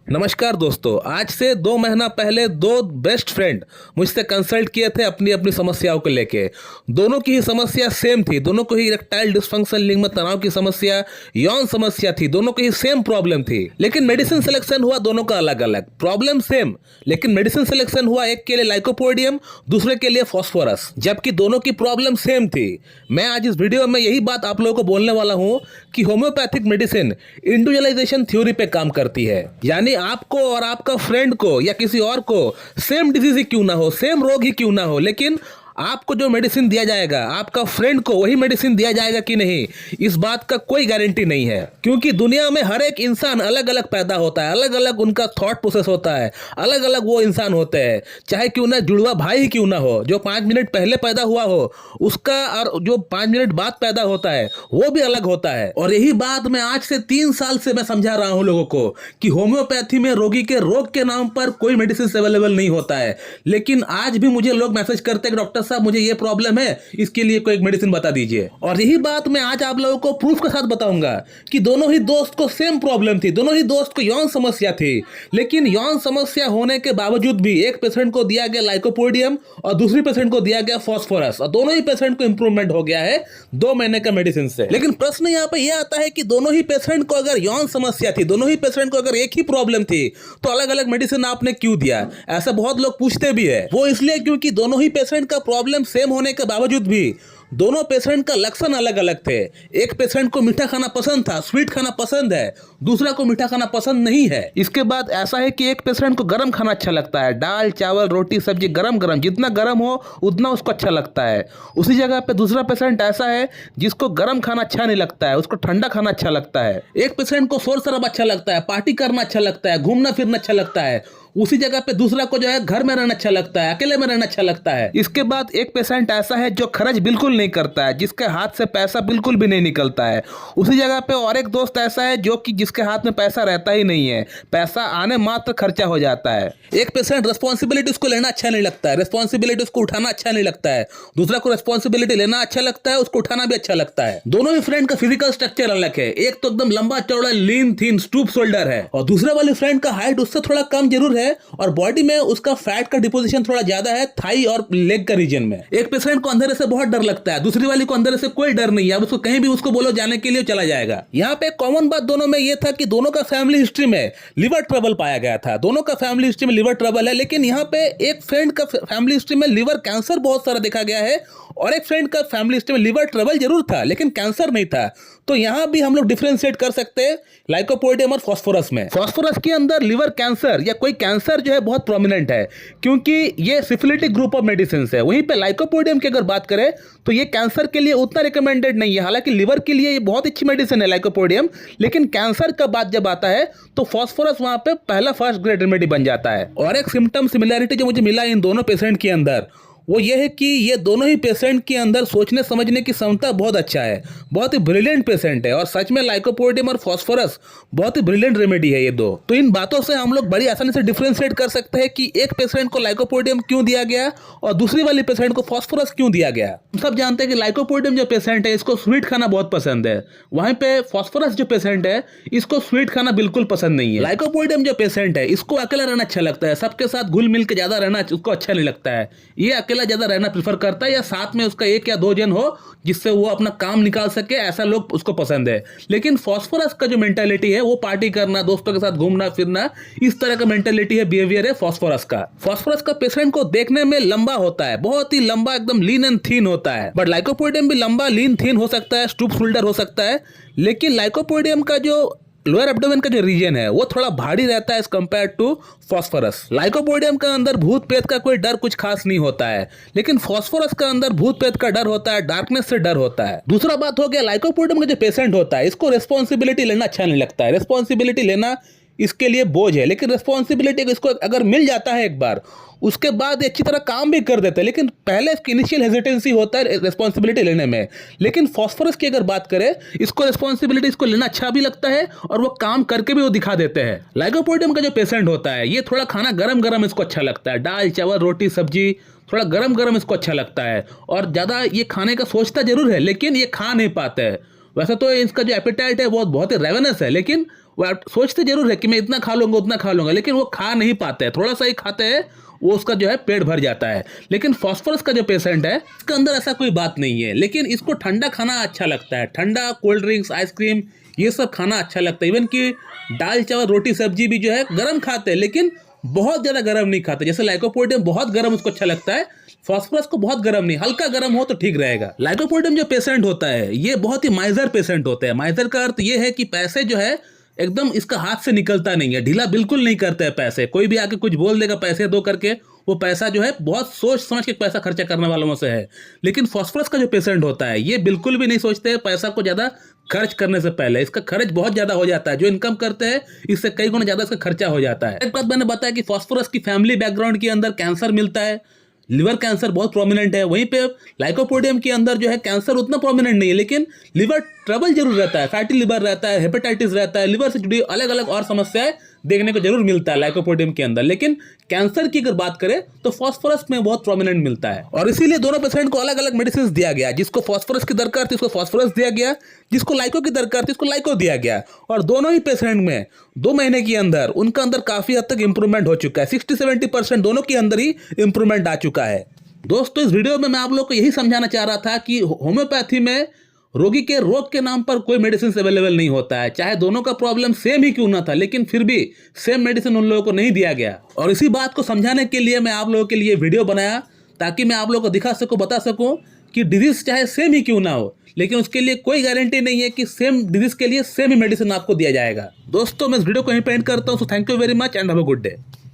नमस्कार दोस्तों। आज से 2 महीना पहले दो बेस्ट फ्रेंड मुझसे कंसल्ट किए थे अपनी अपनी समस्याओं को लेके। दोनों की ही समस्या सेम थी। दोनों को ही इरेक्टाइल डिस्फंक्शन, लिंग में तनाव की समस्या, यौन समस्या थी। दोनों की ही सेम प्रॉब्लम थी, लेकिन मेडिसिन सिलेक्शन हुआ दोनों का अलग अलग। प्रॉब्लम सेम, लेकिन मेडिसिन सिलेक्शन हुआ एक के लिए लाइकोपोडियम, दूसरे के लिए फॉस्फोरस, जबकि दोनों की प्रॉब्लम सेम थी। मैं आज इस वीडियो में यही बात आप लोगों को बोलने वाला हूं कि होम्योपैथिक मेडिसिन इंडिविजुअलाइजेशन थ्योरी पे काम करती है। यानी आपको और आपका फ्रेंड को या किसी और को सेम डिजीज ही क्यों ना हो, सेम रोग ही क्यों ना हो, लेकिन आपको जो मेडिसिन दिया जाएगा, आपका फ्रेंड को वही मेडिसिन दिया जाएगा कि नहीं, इस बात का कोई गारंटी नहीं है। क्योंकि दुनिया में हर एक इंसान अलग अलग पैदा होता है, अलग अलग उनका थॉट प्रोसेस होता है, अलग अलग वो इंसान होते हैं। चाहे क्यों ना जुड़वा भाई ही क्यों ना हो, जो 5 मिनट पहले पैदा हुआ हो उसका और जो 5 मिनट बाद पैदा होता है वो भी अलग होता है। और यही बात मैं आज से 3 साल से मैं समझा रहा हूं लोगों को कि होम्योपैथी में रोगी के रोग के नाम पर कोई मेडिसिन अवेलेबल नहीं होता है। लेकिन आज भी मुझे लोग मैसेज करते हैं कि डॉक्टर साहब मुझे ये प्रॉब्लम है, इसके लिए कोई एक मेडिसिन बता दीजिए। और यही बात मैं आज आप लोगों को प्रूफ के साथ बताऊंगा कि दोनों ही दोस्त को सेम प्रॉब्लम थी, दोनों ही दोस्त को यौन समस्या थी। लेकिन यौन समस्या होने के बावजूद भी एक पेशेंट को दिया गया लाइकोपोडियम और दूसरी पेशेंट को दिया गया फॉस्फोरस, और दोनों ही पेशेंट को इंप्रूवमेंट हो गया है 2 महीने का मेडिसिन से। लेकिन प्रश्न यहाँ पे यह आता है कि दोनों ही पेशेंट को अगर यौन समस्या थी, दोनों ही पेशेंट को अगर एक ही प्रॉब्लम थी, तो अलग अलग मेडिसिन आपने क्यों दिया? ऐसा बहुत लोग पूछते भी है। वो इसलिए क्योंकि दोनों ही पेशेंट का प्रॉब्लम सेम होने के बावजूद भी दोनों पेशेंट का लक्षण अलग अलग थे। एक पेशेंट को मीठा खाना पसंद था, स्वीट खाना पसंद है, दूसरा को मीठा खाना पसंद नहीं है। इसके बाद ऐसा है कि एक पेशेंट को गर्म खाना अच्छा लगता है, दाल चावल रोटी सब्जी गरम गरम, जितना गर्म हो उतना उसको अच्छा लगता है। उसी जगह पे दूसरा पेशेंट ऐसा है जिसको गर्म खाना अच्छा नहीं लगता है, उसको ठंडा खाना अच्छा लगता है। एक पेशेंट को शोर शराबा अच्छा लगता है, पार्टी करना अच्छा लगता है, घूमना फिरना अच्छा लगता है। उसी जगह पे दूसरा को जो है घर में रहना अच्छा लगता है, अकेले में रहना अच्छा लगता है। इसके बाद एक पेशेंट ऐसा है जो खर्च बिल्कुल नहीं करता है, जिसके हाथ से पैसा बिल्कुल भी नहीं निकलता है। उसी जगह पे और एक दोस्त ऐसा है जो कि जिसके हाथ में पैसा रहता ही नहीं है, पैसा आने मात्र खर्चा हो जाता है। एक पेशेंट रिस्पॉन्सिबिलिटी उसको लेना अच्छा नहीं लगता है, रिस्पॉन्सिबिलिटी उसको उठाना अच्छा नहीं लगता है। दूसरा को रिस्पॉन्सिबिलिटी लेना अच्छा लगता है, उसको उठाना भी अच्छा लगता है। दोनों ही फ्रेंड का फिजिकल स्ट्रक्चर अलग है। एक तो एकदम लंबा चौड़ा लीन थीन स्टूप शोल्डर है, और दूसरा वाले फ्रेंड का हाइट उससे थोड़ा कम जरूर है और बॉडी में उसका फैट का डिपोजिशन थोड़ा ज्यादा है, थाई और लेग का रीजन में। एक पेशेंट को अंधेरे से बहुत डर लगता है, दूसरी वाली को अंधेरे से कोई डर नहीं है, अब उसको कहीं भी उसको बोलो जाने के लिए चला जाएगा। यहाँ पे कॉमन बात दोनों में ये था कि दोनों का फैमिली हिस्ट्री में लिवर ट्रबल पाया गया था। दोनों का फैमिली हिस्ट्री में लिवर ट्रबल है, लेकिन यहाँ पे एक फ्रेंड का फैमिली हिस्ट्री में लिवर कैंसर बहुत सारा देखा गया है और एक फ्रेंड का फैमिली हिस्ट्री में लिवर ट्रबल जरूर था लेकिन कैंसर नहीं था। तो यहां भी हम लोग डिफरेंशिएट कर सकते हैं लाइकोपोडियम और फॉस्फोरस में। फॉस्फोरस के अंदर लिवर कैंसर या कोई कैंसर जो है बहुत प्रोमिनेंट है, क्योंकि ये सिफिलिटिक ग्रुप ऑफ मेडिसिन है। वहीं पे लाइकोपोडियम की अगर बात करें तो ये कैंसर के लिए उतना रिकमेंडेड नहीं है, हालांकि लिवर के लिए ये बहुत अच्छी मेडिसिन है लाइकोपोडियम। लेकिन कैंसर का बात जब आता है तो फॉस्फोरस वहां पे पहला फर्स्ट ग्रेड रेमेडी बन जाता है। और एक सिम्टम सिमिलैरिटी जो मुझे मिला इन दोनों पेशेंट के अंदर वो ये है कि ये दोनों ही पेशेंट के अंदर सोचने समझने की क्षमता बहुत अच्छा है, बहुत ही ब्रिलियंट पेशेंट है। और सच में लाइकोपोडियम और फॉस्फोरस बहुत ही ब्रिलियंट रेमेडी है ये दो। तो इन बातों से हम लोग बड़ी आसानी से डिफरेंशिएट कर सकते हैं कि एक पेशेंट को लाइकोपोडियम क्यों दिया गया और दूसरी वाली पेशेंट को फॉस्फोरस क्यों दिया गया। हम सब जानते हैं कि लाइकोपोडियम जो पेशेंट है इसको स्वीट खाना बहुत पसंद है, वहीं पे फॉस्फोरस जो पेशेंट है इसको स्वीट खाना बिल्कुल पसंद नहीं है। लाइकोपोडियम जो पेशेंट है इसको अकेला रहना अच्छा लगता है, सबके साथ घुल मिल के ज्यादा रहना उसको अच्छा नहीं लगता है। ये ज्यादा रहना प्रेफर करता है, या साथ में उसका 1 या 2 जन हो जिससे वो अपना काम निकाल सके, ऐसा लोग उसको पसंद है। लेकिन फॉस्फोरस का जो मेंटालिटी है वो पार्टी करना, दोस्तों के साथ घूमना फिरना, इस तरह का मेंटालिटी है, बिहेवियर है फॉस्फोरस का। फॉस्फोरस का पेशेंट को देखने में लंबा होता है, बहुत ही लंबा, एकदम लीन एंड थीन होता है। बट लाइकोपोडियम भी लंबा लीन थीन हो सकता है, स्टूप शोल्डर हो सकता है, लेकिन लाइकोपोडियम का जो लोअर एब्डोमेन का जो रीजन है वो थोड़ा भारी रहता है as compare to phosphorus. Lycopodium का अंदर भूत प्रेत का कोई डर कुछ खास नहीं होता है, लेकिन फॉस्फोरस का अंदर भूत प्रेत का डर होता है, डार्कनेस से डर होता है। दूसरा बात हो गया लाइकोपोडियम का जो पेशेंट होता है इसको रिस्पॉन्सिबिलिटी लेना अच्छा नहीं लगता है। रिस्पॉन्सिबिलिटी लेना इसके लिए बोझ है, लेकिन रिस्पॉन्सिबिलिटी इसको अगर मिल जाता है एक बार, उसके बाद अच्छी तरह काम भी कर देते हैं। लेकिन पहले इनिशियल हेजिटेंसी होता है रिस्पॉन्सिबिलिटी लेने में। लेकिन फॉस्फोरस की अगर बात करें, इसको रिस्पॉन्सिबिलिटी इसको लेना अच्छा भी लगता है और वो काम करके भी वो दिखा देते हैं। लाइकोपोडियम का जो पेशेंट होता है ये थोड़ा खाना गरम गरम इसको अच्छा लगता है, दाल चावल रोटी सब्जी थोड़ा गरम गरम इसको अच्छा लगता है, और ज़्यादा ये खाने का सोचता जरूर है लेकिन ये खा नहीं पाता है। वैसे तो इसका जो एपेटाइट है वो बहुत ही रेवेनस है, लेकिन वो आप सोचते जरूर है कि मैं इतना खा लूंगा उतना खा लूंगा, लेकिन वो खा नहीं पाते हैं, थोड़ा सा ही खाते हैं, वो उसका जो है पेट भर जाता है। लेकिन फास्फोरस का जो पेशेंट है इसके अंदर ऐसा कोई बात नहीं है, लेकिन इसको ठंडा खाना अच्छा लगता है, ठंडा कोल्ड ड्रिंक्स आइसक्रीम ये सब खाना अच्छा लगता है। इवन कि दाल चावल रोटी सब्जी भी जो है गर्म खाते हैं, लेकिन बहुत ज़्यादा गर्म नहीं खाते। जैसे लाइकोपोडियम बहुत गर्म उसको अच्छा लगता है, फास्फोरस को बहुत गर्म नहीं, हल्का गर्म हो तो ठीक रहेगा। लाइकोपोडियम जो पेशेंट होता है ये बहुत ही माइजर पेशेंट होते हैं। माइजर का अर्थ ये है कि पैसे जो है एकदम इसका हाथ से निकलता नहीं है, ढीला बिल्कुल नहीं करते हैं पैसे। कोई भी आके कुछ बोल देगा पैसे दो करके, वो पैसा जो है बहुत सोच समझ के पैसा खर्चा करने वालों से है। लेकिन फास्फोरस का जो पेशेंट होता है ये बिल्कुल भी नहीं सोचते हैं पैसा को ज़्यादा खर्च करने से पहले। इसका खर्च बहुत ज़्यादा हो जाता है, जो इनकम करते हैं इससे कई गुना ज़्यादा इसका खर्चा हो जाता है। एक बात मैंने बताया कि फास्फोरस की फैमिली बैकग्राउंड के अंदर कैंसर मिलता है, लिवर कैंसर बहुत प्रोमिनेंट है। वहीं पे लाइकोपोडियम के अंदर जो है कैंसर उतना प्रोमिनेंट नहीं है, लेकिन लिवर ट्रबल जरूर रहता है, फैटी लिवर रहता है, हेपेटाइटिस रहता है, लिवर से जुड़ी अलग अलग और समस्याएं देखने को जरूर मिलता है लाइकोपोडियम के अंदर। लेकिन कैंसर की अगर बात करें तो फास्फोरस में बहुत प्रोमिनेंट मिलता है, और इसीलिए दोनों पेशेंट को अलग अलग मेडिसिन दिया गया। जिसको फास्फोरस की दरकार थी उसको फास्फोरस दिया गया, जिसको लाइको की दरकार थी उसको लाइको दिया गया। और दोनों ही पेशेंट में 2 महीने के अंदर उनका अंदर काफी हद तक इंप्रूवमेंट हो चुका है, 60-70% दोनों के अंदर ही इंप्रूवमेंट आ चुका है। दोस्तों इस वीडियो में मैं आप लोग को यही समझाना चाह रहा था कि होम्योपैथी में रोगी के रोग के नाम पर कोई मेडिसिन अवेलेबल नहीं होता है। चाहे दोनों का प्रॉब्लम सेम ही क्यों ना था, लेकिन फिर भी सेम मेडिसिन उन लोगों को नहीं दिया गया। और इसी बात को समझाने के लिए मैं आप लोगों के लिए वीडियो बनाया, ताकि मैं आप लोगों को दिखा सकूं, बता सकूं कि डिजीज चाहे सेम ही क्यों ना हो, लेकिन उसके लिए कोई गारंटी नहीं है कि सेम डिजीज के लिए सेम ही मेडिसिन आपको दिया जाएगा। दोस्तों मैं इस वीडियो को यहीं पे एंड करता हूं। So thank you very much and have a good day.